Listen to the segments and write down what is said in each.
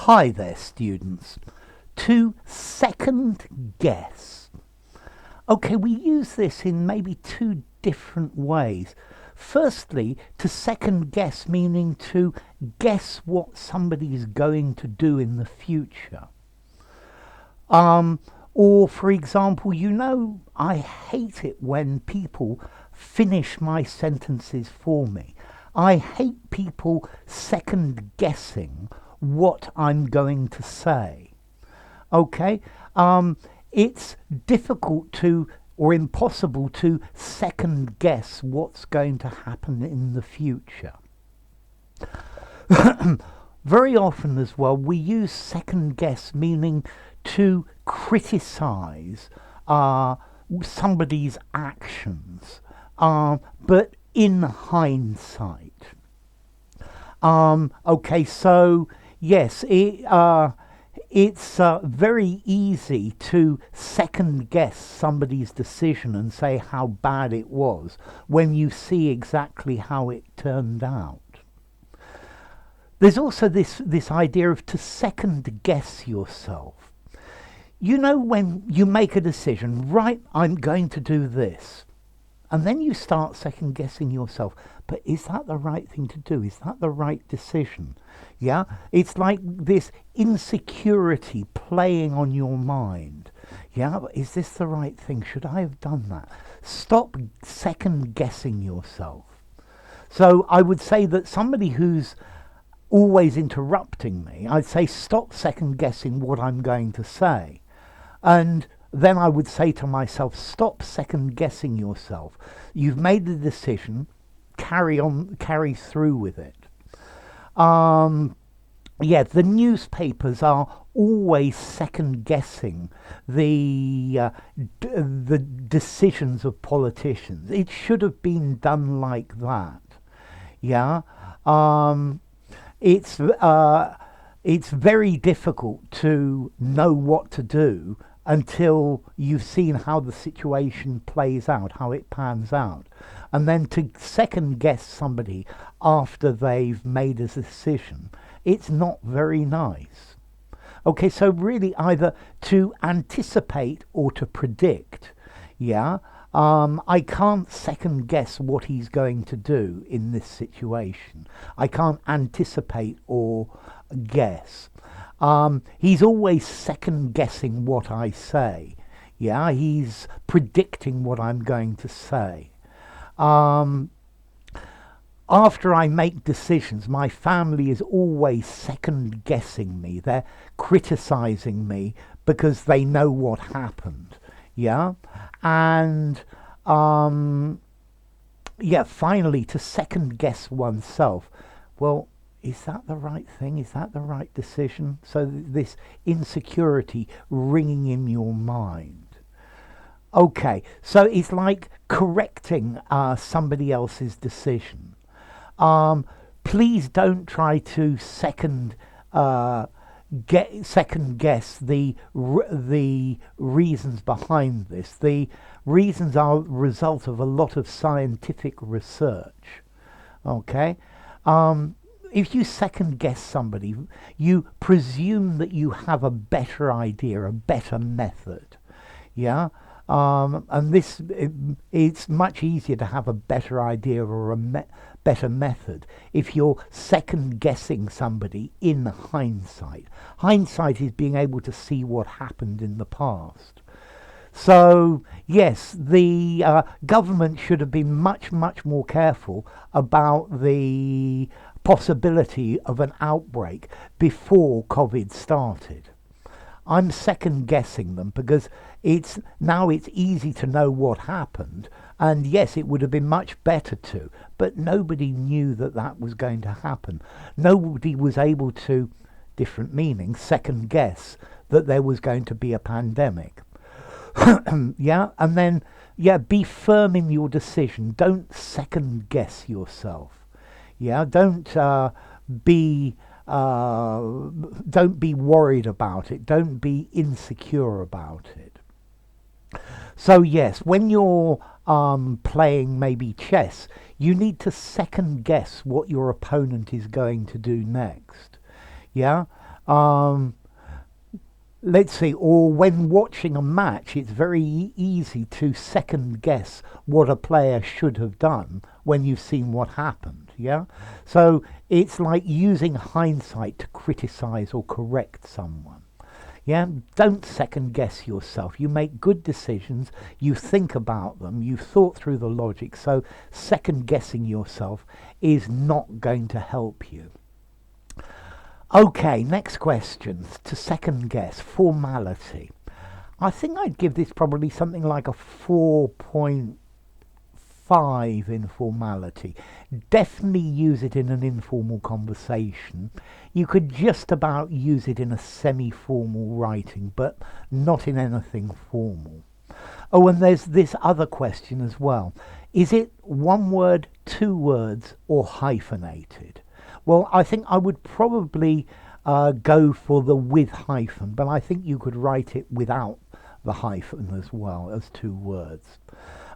Hi there, students. To second guess. Okay, we use this in maybe two different ways. Firstly, to second guess, meaning to guess what somebody is going to do in the future. Or, for example, I hate it when people finish my sentences for me. I hate people second guessing what I'm going to say. Okay? It's difficult to, or impossible to, second guess what's going to happen in the future. Very often as well, we use second guess meaning to criticize somebody's actions, but in hindsight. Okay, so yes, it's very easy to second guess somebody's decision and say how bad it was when you see exactly how it turned out. There's also this idea of to second guess yourself. You know, when you make a decision, right, I'm going to do this. And then you start second guessing yourself. But is that the right thing to do? Is that the right decision? Yeah? It's like this insecurity playing on your mind. Yeah? But is this the right thing? Should I have done that? Stop second guessing yourself. So I would say that somebody who's always interrupting me, I'd say stop second guessing what I'm going to say. And then I would say to myself, stop second guessing yourself. You've made the decision, carry through with it. The newspapers are always second guessing the decisions of politicians. It should have been done like that. Yeah. It's very difficult to know what to do until you've seen how the situation plays out, how it pans out. And then to second guess somebody after they've made a decision, it's not very nice. Okay, so really either to anticipate or to predict, yeah? I can't second guess what he's going to do in this situation. I can't anticipate or guess. He's always second guessing what I say. Yeah, he's predicting what I'm going to say. After I make decisions, my family is always second guessing me. They're criticizing me because they know what happened. Yeah, and finally, to second guess oneself. Well, is that the right thing? Is that the right decision? So this insecurity ringing in your mind. Okay, so it's like correcting somebody else's decision. Please don't try to second guess the reasons behind this. The reasons are a result of a lot of scientific research. Okay. If you second guess somebody, you presume that you have a better idea, a better method. Yeah? And it's much easier to have a better idea or a better method if you're second guessing somebody in hindsight. Hindsight is being able to see what happened in the past. So, yes, the government should have been much, much more careful about the possibility of an outbreak before COVID started. I'm second guessing them because it's easy to know what happened, and yes, it would have been much better to, but nobody knew that was going to happen. Nobody was able to, different meanings, second guess that there was going to be a pandemic. Yeah, and then be firm in your decision. Don't second guess yourself. Yeah, don't be worried about it. Don't be insecure about it. So yes, when you're playing maybe chess, you need to second guess what your opponent is going to do next. Yeah, Um, let's see, or when watching a match, it's very easy to second guess what a player should have done when you've seen what happened. Yeah, so it's like using hindsight to criticize or correct someone. Yeah, don't second guess yourself. You make good decisions, you think about them, you've thought through the logic, so second guessing yourself is not going to help you. Okay, next question. To second guess, formality. I think I'd give this probably something like a 4.5 in formality. Definitely use it in an informal conversation. You could just about use it in a semi-formal writing, but not in anything formal. Oh, and there's this other question as well. Is it one word, two words, or hyphenated? Well, I think I would probably go for the with hyphen, but I think you could write it without the hyphen as well as two words.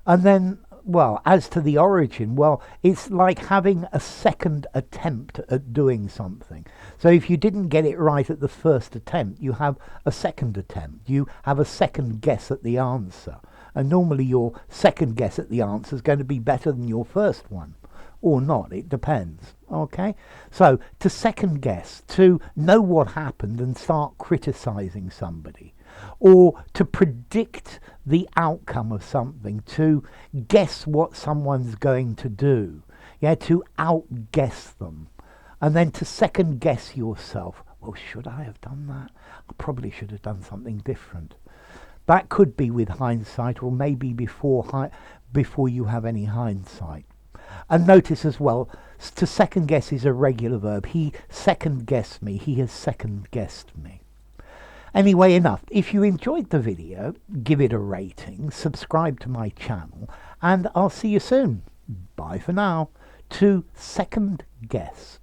And then, well, as to the origin, well, it's like having a second attempt at doing something. So if you didn't get it right at the first attempt, you have a second attempt. You have a second guess at the answer. And normally your second guess at the answer is going to be better than your first one. Or not, it depends. Okay, so to second guess, to know what happened and start criticizing somebody, or to predict the outcome of something, to guess what someone's going to do, yeah, to outguess them, and then to second guess yourself. Well, should I have done that? I probably should have done something different. That could be with hindsight, or maybe before you have any hindsight. And notice as well, to second guess is a regular verb. He second guessed me. He has second guessed me. Anyway, enough. If you enjoyed the video, give it a rating, subscribe to my channel, and I'll see you soon. Bye for now. To second guess.